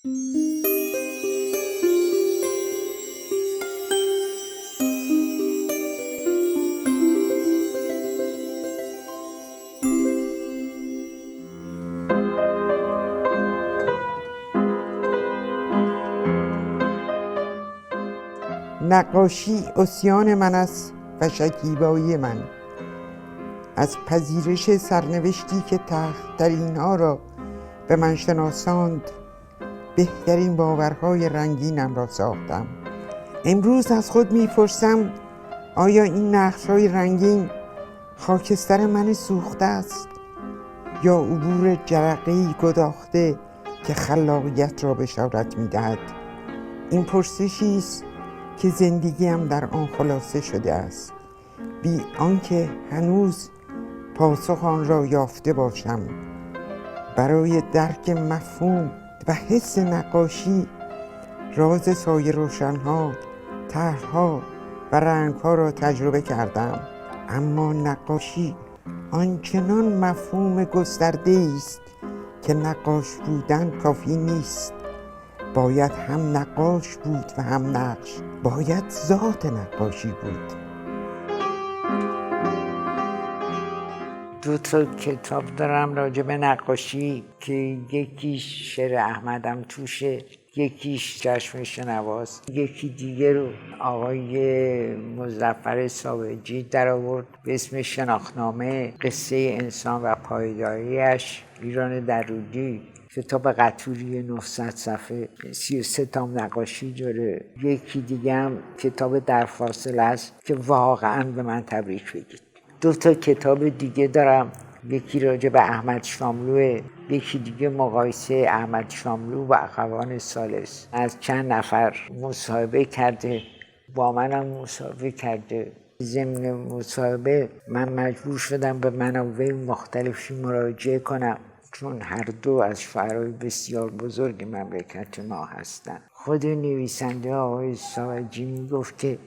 نقاشی عصیان من است و شکیبایی من. از پذیرش سرنوشتی که تلخ‌ترین ها را به من شناساند بهترین باورهای رنگینم را ساختم. امروز از خود میپرسم آیا این نقش‌های رنگین خاکستر من سوخته است یا عبور جرقه‌ای گداخته که خلاقیت را بشارت می‌دهد؟ این پرسشی است که زندگیم در آن خلاصه شده است، بی آنکه هنوز پاسخ آن را یافته باشم. برای درک مفهوم و حس نقاشی راز سایه روشن‌ها، طرح‌ها و رنگ‌ها را تجربه کردم، اما نقاشی آنچنان مفهوم گسترده است که نقاش بودن کافی نیست. باید هم نقاش بود و هم نقش. باید ذات نقاشی بود. 2 کتاب دارم راجع به نقاشی که یکیش شعر احمدم توشه، یکیش چشم شنواست، یکی دیگه رو آقای مظفر ساوجی در آورد به اسم شناختنامه، قصه انسان و پایداریش، ایران درودی. کتاب قطوری 900 صفحه، 33 تا نقاشی داره. یکی دیگه هم کتاب در فاصله است که واقعا به من تبریک بگید. 2 کتاب دیگه دارم، یکی راجع به احمد شاملوه، یکی دیگه مقایسه احمد شاملو و اخوان ثالث. از چند نفر مصاحبه کرده، با منم مصاحبه کرده. ضمن مصاحبه من مجبور شدم به منابع مختلفی مراجعه کنم چون هر دو از شاعرای بسیار بزرگ مملکت ما هستند. خود نویسنده آقای ساوجی میگفت که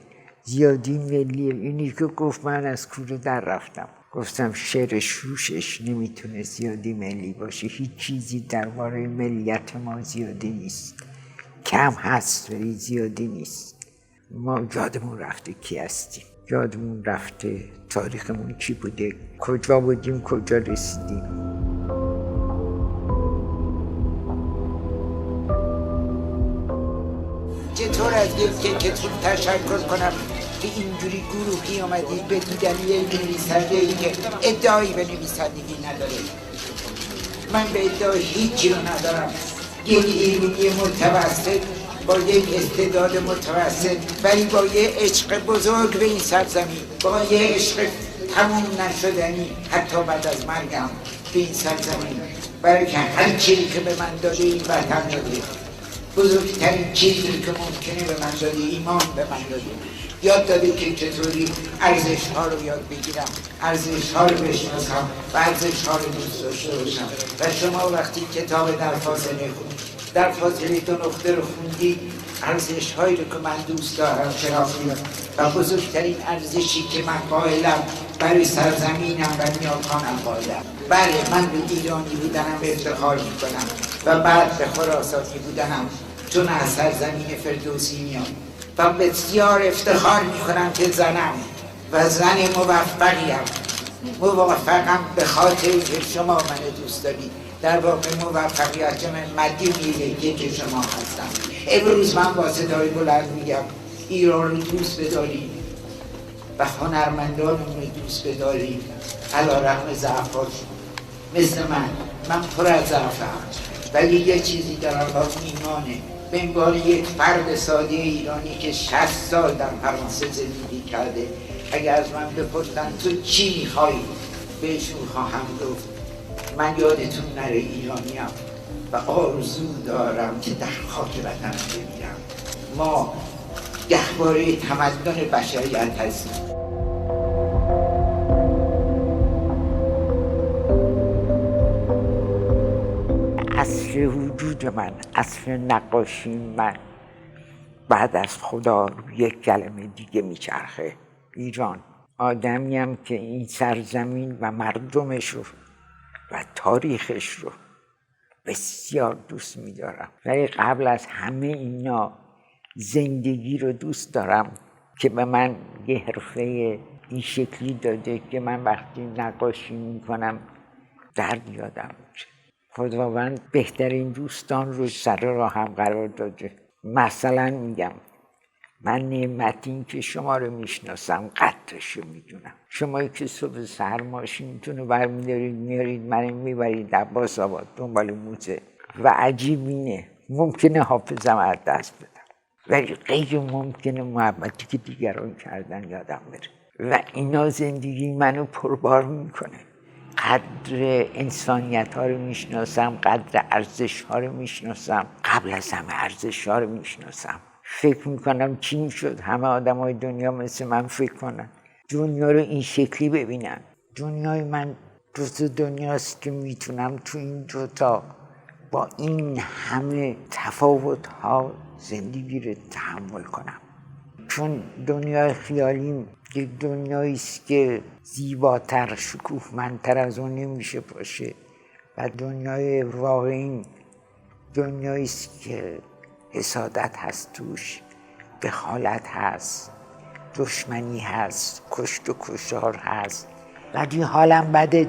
زیادی ملیه. اینی که گفت من از کوره در رفتم. گفتم شعر شوشش نمیتونه زیادی ملی باشه. هیچ چیزی درباره ملیت ما زیادی نیست. کم هست ولی زیادی نیست. ما یادمون رفته کی هستیم. یادمون رفته تاریخمون چی بوده. کجا بودیم کجا رسیدیم. چطور از یک کتون تشکر کنم که اینجوری گروهی آمدید به دیدن یک نویسنده‌ای که ادعایی به نویسندگی نداره. من به ادعای هیچی رو ندارم. یک ایرانی متوسط با یک استعداد متوسط ولی با یه عشق بزرگ به این سرزمین، با یه عشق تموم نشدنی حتی بعد از مرگم به این سرزمین، برای که هر چیزی که به من داده این وطن داده، بزرگترین چیزی که ممکنه به من داده ایمان به من داده. یاد داده که چطوری ارزش ها رو یاد بگیرم، ارزش ها رو بشناسم و ارزش ها رو دوست داشته باشم. و شما وقتی کتاب در فاصله خوند، در فاصله 2 نقطه رو خوندی، ارزش هایی رو که من دوست دارم شناختیم و بزرگترین ارزشی که من قائلم برای سرزمینم و نیاکانم قائلم. بله، من به ایرانی بودنم افتخار میکنم و بعد به خراسانی بودنم چون از سرزمین فردوسی میام و بسیار افتخار میکنم که زنم و زن موفقیم. موفقم به خاطر که شما من دوست دارید. در واقع موفقیت من مدیونی که شما هستم. امروز من با صدای بلند میگم ایران رو دوست بدارید و هنرمندان رو دوست بدارید علیرغم ضعف‌هاشون. مثل من پر از ضعفم ولی یه چیزی دارم با ایمانه. به عنوان یک فرد ساده ایرانی که 60 سال در فرانسه زندگی کرده، اگر از من بپرسن تو چی میخوای، بهشون خواهم گفت من یادتون نره ایرانیم و آرزو دارم که در خاک وطنم بمیرم. ما گهواره تمدن بشریت هستیم. اصل وجود من، اصل نقاشی من بعد از خدا یک کلمه دیگه میچرخه: ایران. آدمیم که این سرزمین و مردمش رو و تاریخش رو بسیار دوست می‌دارم. ولی قبل از همه اینا زندگی رو دوست دارم که به من یه حرفه این شکلی داده که من وقتی نقاشی میکنم درد یادم میشه. خداوند بهترین دوستان رو سر راهم قرار داده. مثلا میگم من نعمتی که شما رو میشناسم قدرش رو میدونم. شمایی که صبح سحر ماشینتون رو برمیدارید میارید من میبرید عباس آباد دنبال موزه و عجیب اینه ممکنه حافظم از دست بدم ولی غیر ممکنه محبتی که دیگران کردن یادم بره و اینا زندگی منو پربار میکنه. قدر انسانیت ها رو میشناسم، قدر ارزش ها رو میشناسم، قبل از همه ارزش ها رو میشناسم. فکر میکنم چی میشد همه آدم های دنیا مثل من فکر کنن، دنیا رو این شکلی ببینن. دنیای من دوتا دنیاست که میتونم تو این دوتا با این همه تفاوت ها زندگی رو تحمل کنم. چون دنیای خیالیم یک دنیایی است که زیباتر، شکوفمندتر از اون نمیشه باشه و دنیای واقعی دنیایی است که حسادت هست توش، دخالت هست، دشمنی هست، کشت و کشتار هست. ولی حالم بده.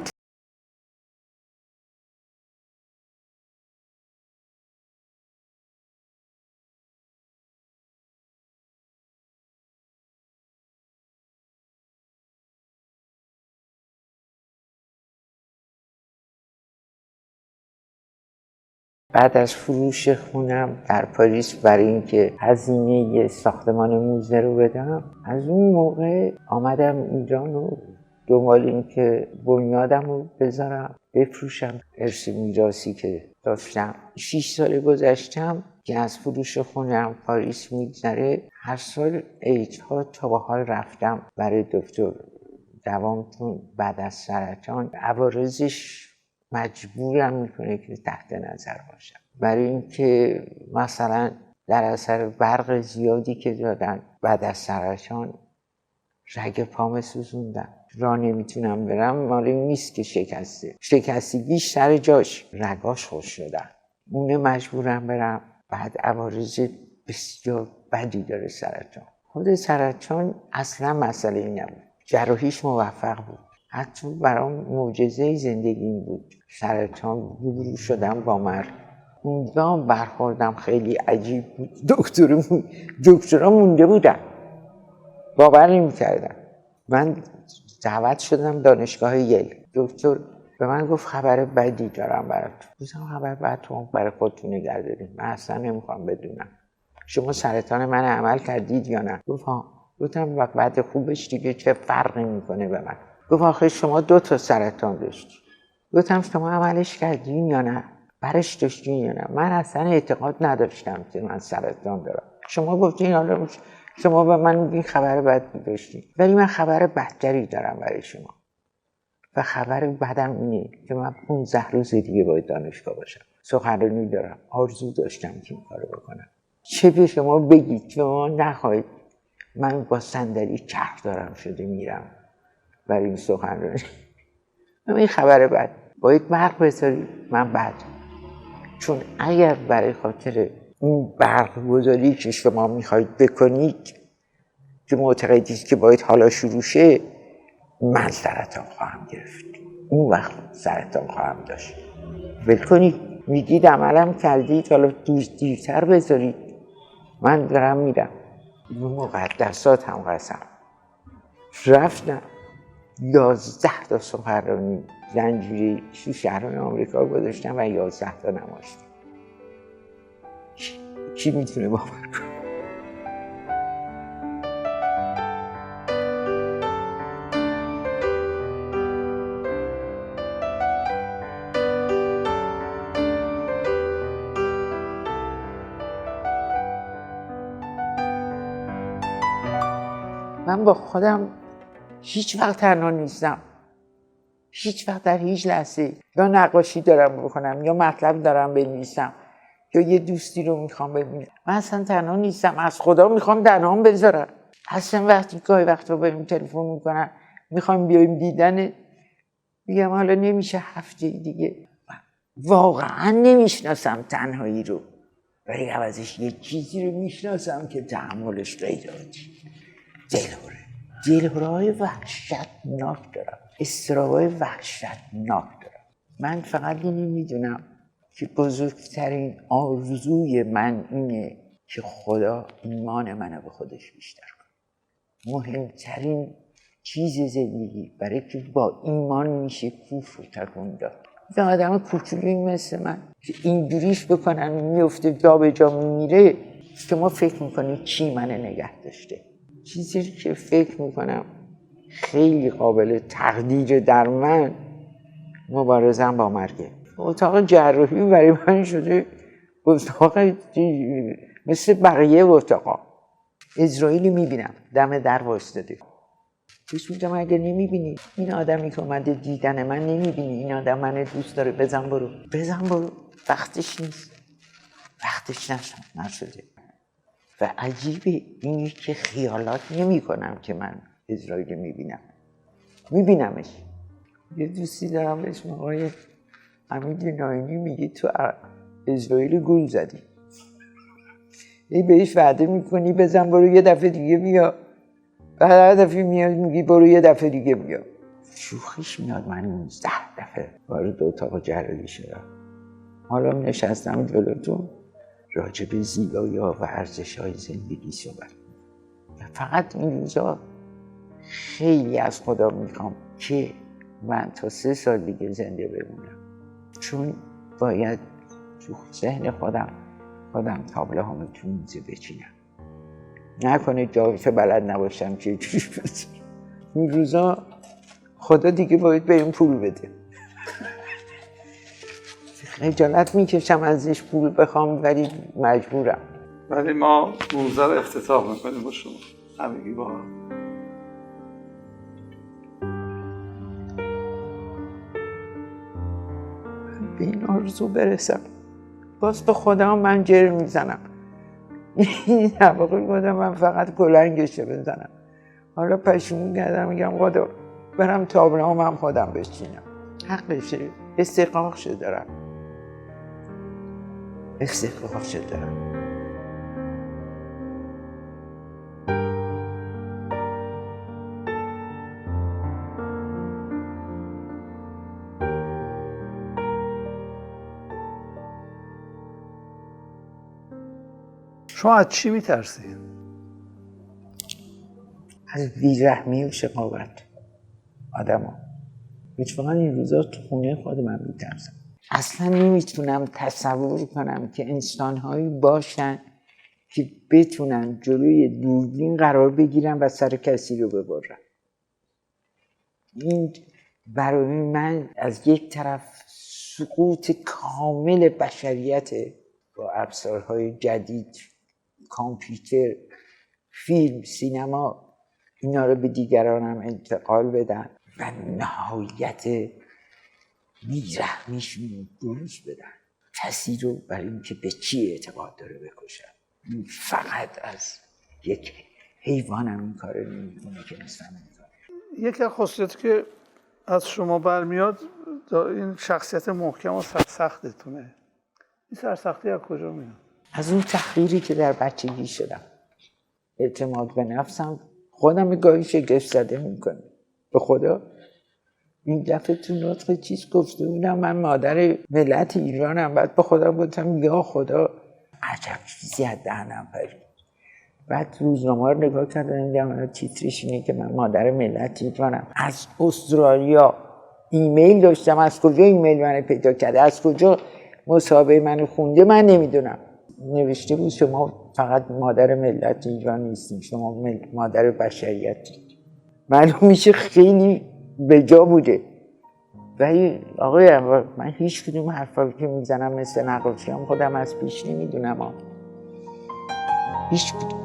بعد از فروش خونم در پاریس برای اینکه هزینه ساختمان موزه رو بدم از اون موقع آمدم ایران و دنبال این که بنیادم رو بذارم بفروشم. ارث میراثی که داشتم 6 سال گذشتم که از فروش خونم پاریس میگذره. هر سال عیدها تا به حال رفتم برای دکتر دوام، چون بعد از سرطان عوارضش مجبورم میکنه که تحت نظر باشم. برای اینکه مثلا در اثر برق زیادی که دادن بعد از سرطان رگ پام سوزوندن، راه نمیتونم برم. مال این نیست که شکستگیش سر جاش، رگاش خوش شدن، اونه مجبورم برم. بعد عوارض بسیار بدی داره سرطان. خود سرطان اصلا مسئله ای نبود، جراحیش موفق بود. حتی برام معجزه زندگیم بود. سرطان روبرو شدم با مرگ. اونجا برخوردم خیلی عجیب بود. دکترها مونده بودن، باور نمی‌کردن. من دعوت شدم دانشگاه یل. دکتر به من گفت خبر بدی دارم برات. گفتم خبر بد تو برای خودتون نگه دارید، من اصلا نمیخوام بدونم. شما سرطان من عمل کردید یا نه؟ گفت ها. گفتم بعد خوبش دیگه چه فرقی میکنه به من؟ گفت آخه شما 2 تا سرطان داشتی. گفتم شما عملش کردین یا نه؟ برش داشتین یا نه؟ من اصلا اعتقاد نداشتم که من سرطان دارم. شما گفتین حالا شما به من میگین خبر بد داشتین، ولی من خبر بدتری دارم برای شما. و خبر بدم اینه که من 15 روز دیگه باید دانشگاه باشم. سخنرانی دارم، آرزو داشتم که این کارو بکنم. چه به شما بگید، شما نخواهید. من با صندلی چرخ دارم شده میرم برای این سخنرانی. این خبر بد باید برق بذاری. من بد، چون اگر برای خاطر این برق گذاری که شما میخواید بکنید که معتقدید که باید حالا شروع شه، من سرطان خواهم گرفت. اون وقت سرطان خواهم داشت. ول کنید. میگید عملم کردید، حالا دیرتر بذارید. من دارم میرم. این مقدسات هم قسم. رفتم 11 تا سخنرانی زنجیری تو شهرهای آمریکا گذاشتم و 11 تا نمایش. کی میتونه باور کنه؟ من با خودم هیچ وقت تنها نیستم. هیچ وقت در هیچ لحظه یا نقاشی دارم بکنم یا مطلب دارم بنویسم یا یه دوستی رو میخوام ببینم. من اصلا تنها نیستم. از خدا میخوام تنهام بذارم. اصلا وقتی گاهی وقتا بهم تلفن میکنن میخوام بیایم دیدن، میگم حالا نمیشه، هفته دیگه. واقعا نمیشناسم تنهایی رو، ولی عوضش یه چیزی رو میشناسم که تحملش غیر عادی. دلهره‌های وحشتناک دارم، اضطراب‌های وحشتناک دارم. من فقط اینو میدونم که بزرگترین آرزوی من اینه که خدا ایمان منو به خودش بیشتر کنه. مهمترین چیز زندگی برای که با ایمان میشه کفر رو تکون داد. یه آدم کوچولویی مثل من که اینجوریش بکنن میفته جا به جا میمیره، شما فکر میکنید کی منو نگه داشته؟ چیزی که فکر میکنم خیلی قابل تقدیر در من مبارزم با مرگه. اتاق جراحی برای من شده اتاق مثل بقیه اتاقا. اسرائیلی میبینم دم در وایستاده، بهش میگم اگه نمیبینی این آدمی که اومده دیدن من نمیبینی این آدم منو دوست داره، بزن برو، وقتش نیست، وقتش نشده. و عجیبه اینی که خیالات نمی کنم که من اسرائیل میبینمش. یه دوستی دارم به اسم آقای حمید ناینی، میگه تو اسرائیل گول زدی، بهش وعده میکنی بزن برو یه دفعه دیگه بیا، بعد هر دفعه میاد میگی برو یه دفعه دیگه بیا. شوخیش میاد من 19 دفعه وارد اتاق جراحی شدم. حالا نشستم جلوتون راجع به زیبایی‌ها و ارزش‌های زندگی صحبت. فقط این روزا خیلی از خدا میخوام که من تا 3 سال دیگه زنده بمونم، چون باید تو ذهن خودم تابلوهامو تو میزه بچینم، نکنه جایفه بلد نباشم که چیش بزنم. این روزا خدا دیگه باید بهم پول بده. خجالت میکشم ازش پول بخوام ولی مجبورم. ولی ما موزه رو افتتاح میکنیم با شما همگی با هم. به این آرزو برسم، باز به خدا من جر میزنم. این واقعی خودم من فقط کلنگشه بزنم. حالا پشیمون کردم میگم خدا برم تابلوام هم خودم بچینم. حقشه، استحقاقش دارم. شما از چی میترسید؟ از بیرحمی و شقاوت آدم ها. اتفاقا این روزا تو خونه خود من میترسم. اصلا نمیتونم تصور کنم که انسانهایی باشن که بتونن جلوی دوربین قرار بگیرن و سر کسی رو ببرن. این برای من از یک طرف سقوط کامل بشریت با ابزارهای جدید، کامپیوتر، فیلم، سینما، اینا رو به دیگران هم انتقال بدن و نهایت بیرحمیشون بروز بدن. کسی رو برای اینکه به چی اعتقاد داره بکشن. فقط از یک حیوان هم این کار نمی‌کنه که انسان می‌کنه. یکی از خصوصیاتی که از شما برمیاد این شخصیت محکم و سرسختتونه. این سرسختی از کجا میاد؟ از اون تحقیری که در بچگی شدم. اعتماد به نفسم خودم گاهی شگفت زده میکنه. به خدا این دفعه تو نطق چیز گفته بودم من مادر ملت ایرانم، بعد به خدا گفتم یا خدا عجب چیزی از دهنم پرید. بعد روزنامه رو نگاه کردم دیدم تیترش اینه که من مادر ملت ایرانم. از استرالیا ایمیل داشتم، از کجا ایمیل منو پیدا کرده، از کجا مصاحبه منو خونده من نمیدونم. نوشته بود شما فقط مادر ملت ایران نیستین، شما مادر بشریتید. معلوم میشه خیلی بجا بوده. ولی آقای انور من هیچ کدوم حرفایی که میزنم مثل نقاشیام خودم از پیش نمیدونم. هیچ کدوم.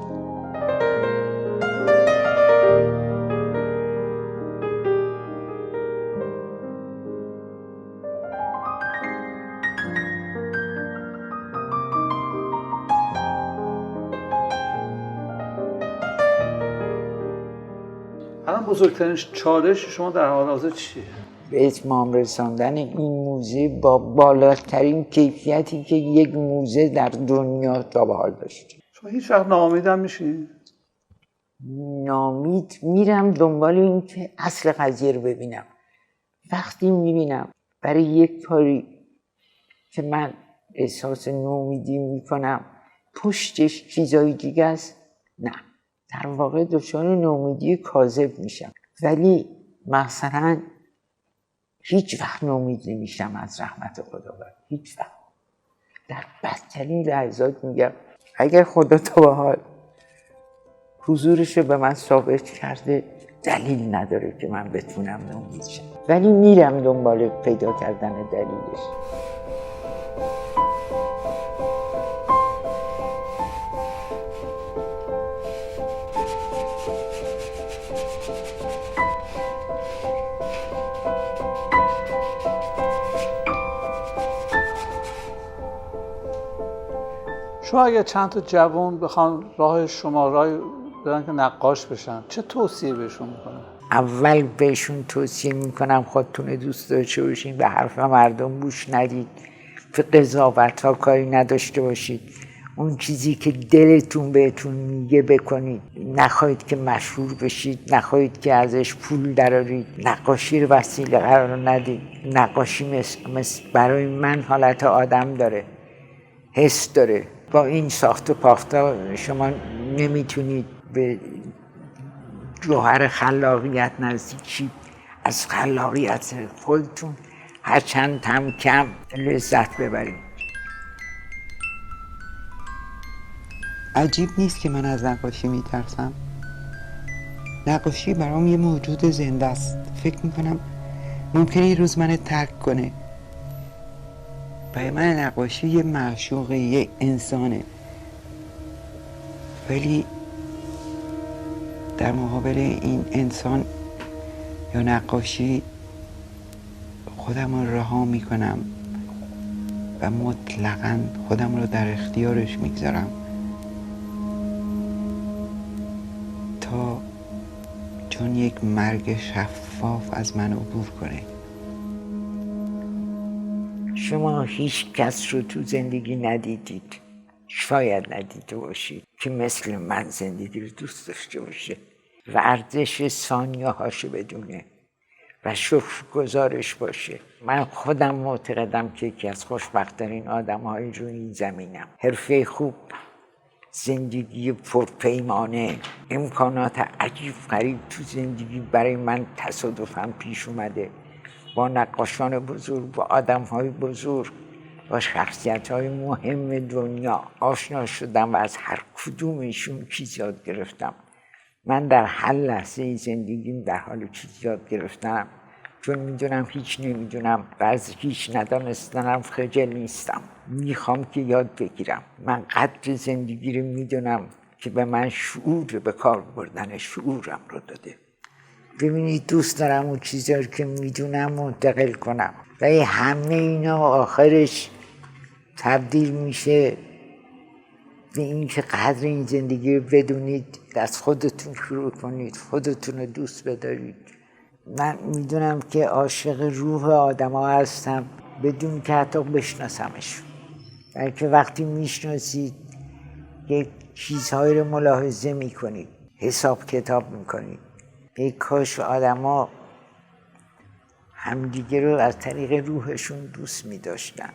الان بزرگترین چالش شما در حال حاضر چیه؟ به اتمام رساندن این موزه با بالاترین کیفیتی که یک موزه در دنیا تا به حال داشته. شما هیچ وقت ناامید هم میشین؟ ناامید میرم دنبال این که اصل قضیه رو ببینم. وقتی میبینم برای یک کاری که من احساس ناامیدی میکنم پشتش چیزای دیگه است، نه، در واقع دچار ناامیدی کاذب میشم. ولی مثلا هیچ وقت ناامید نمیشم از رحمت خداوند، هیچ وقت. در بدترین لحظات میگم اگر خدا تا به حال حضورش رو به من ثابت کرده دلیل نداره که من بتونم ناامید شم، ولی میرم دنبال پیدا کردن دلیلش. شما اگه چند تا جوان بخوان راه شما راه برن که نقاش بشن، چه توصیه بهشون میکنن؟ اول بهشون توصیه میکنم خودتون دوست داشته باشین، به حرف مردم گوش ندید، به قضاوت ها کاری نداشته باشید، اون چیزی که دلتون بهتون میگه بکنید، نخواهید که مشهور بشید، نخواهید که ازش پول درارید، نقاشی رو وسیله قرار ندید. نقاشی مثل برای من حالت آدم داره، حس داره. با این ساخت و پافتا شما نمیتونید به جوهر خلاقیت نزدیک، از خلاقیت خودتون هرچند هم کم لذت ببرید. عجیب نیست که من از نقاشی میترسم. نقاشی برام یه موجود زنده است. فکر میکنم ممکنه یه روز منو ترک کنه. برای من نقاشی یه معشوقه، یه انسانه، ولی در مقابل این انسان یا نقاشی خودم رو رها میکنم و مطلقاً خودم رو در اختیارش میگذارم تا چون یک مرگ شفاف از من عبور کنه. شما هیچ کس رو تو زندگی ندیدید، شاید ندیده باشید که مثل من زندگی رو دوست داشته باشه و ارزش ثانیه هاشو بدونه و شکرگزارش باشه. من خودم معتقدم که یکی از خوشبخت‌ترین آدم‌های روی این زمینم. حرفه خوب، زندگی پرپیمانه، امکانات عجیب غریب تو زندگی برای من تصادفاً پیش اومده. با نقاشان بزرگ، با آدم‌های بزرگ، با شخصیت‌های مهم دنیا آشنا شدم و از هر کدومشون چیز یاد گرفتم. من در هر لحظه زندگیم در حال چیز یاد گرفتم، چون میدونم هیچ نمیدونم و از هیچ ندانستنم خجل نیستم. میخوام که یاد بگیرم. من قدر زندگی رو میدونم که به من شعور به کار بردن شعورم رو داده. ببینید دوست دارم اون چیزا رو که میدونم منتقل کنم و همه اینا آخرش تبدیل میشه به این که قدر این زندگی رو بدونید، از خودتون شروع کنید، خودتون رو دوست بدارید. من میدونم که عاشق روح آدم ها هستم بدون که حتی بشناسمش، بلکه وقتی میشناسید یک چیزهایی رو ملاحظه میکنید، حساب کتاب میکنید. ای کاش آدم ها همدیگه رو از طریق روحشون دوست میداشتن،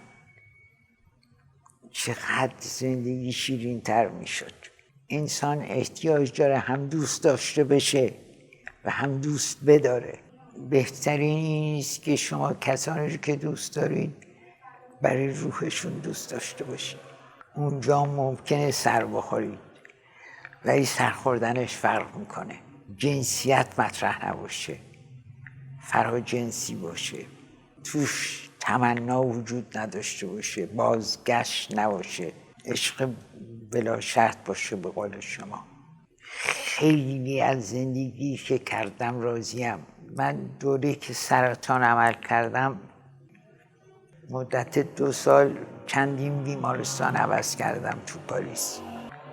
چقدر زندگی شیرین تر میشد. انسان احتیاج داره هم دوست داشته بشه و هم دوست بداره. بهترین این است که شما کسانی رو که دوست دارید برای روحشون دوست داشته باشید. اونجا ممکنه سر بخورید ولی سرخوردنش فرق میکنه. جنسیت مطرح نباشه، فراجنسی باشه، توش تمنا وجود نداشته باشه، بازگشت نباشه، عشق بلا شرط باشه. به قول شما خیلی از زندگی که کردم راضیم. من دوره که سرطان عمل کردم مدت 2 سال چندین بیمارستان عوض کردم تو پاریس.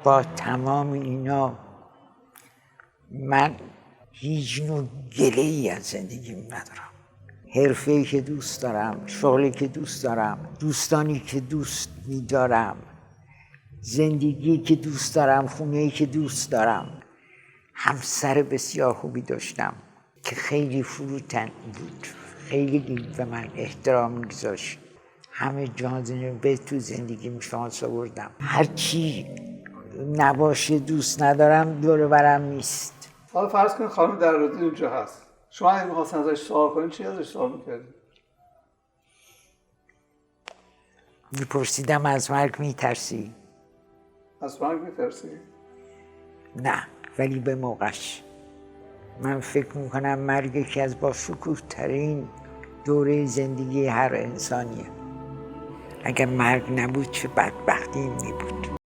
با تمام اینا من هیچ نوع گله‌ای از زندگیم ندارم. حرفه‌ای که دوست دارم، شغلی که دوست دارم، دوستانی که دوست می‌دارم، زندگی که دوست دارم، خونه‌ای که دوست دارم. همسر بسیار خوبی داشتم که خیلی فروتن بود، خیلی به من احترام می‌گذاشت. همه جانزنی به تو زندگیم شانس آوردم. هرچی نباشه دوست ندارم دور برم نیست. حالا فرض کن خانم درودی اونجا هست، شما اگه می‌خواستین ازش سوال کنین چی ازش سوال می‌کردین؟ میپرسیدم از مرگ میترسی؟ از مرگ می‌ترسی؟ نه، ولی به موقعش. من فکر میکنم مرگ یکی از با شکوه ترین دوره زندگی هر انسانیه. اگر مرگ نبود چه بدبختی می بود.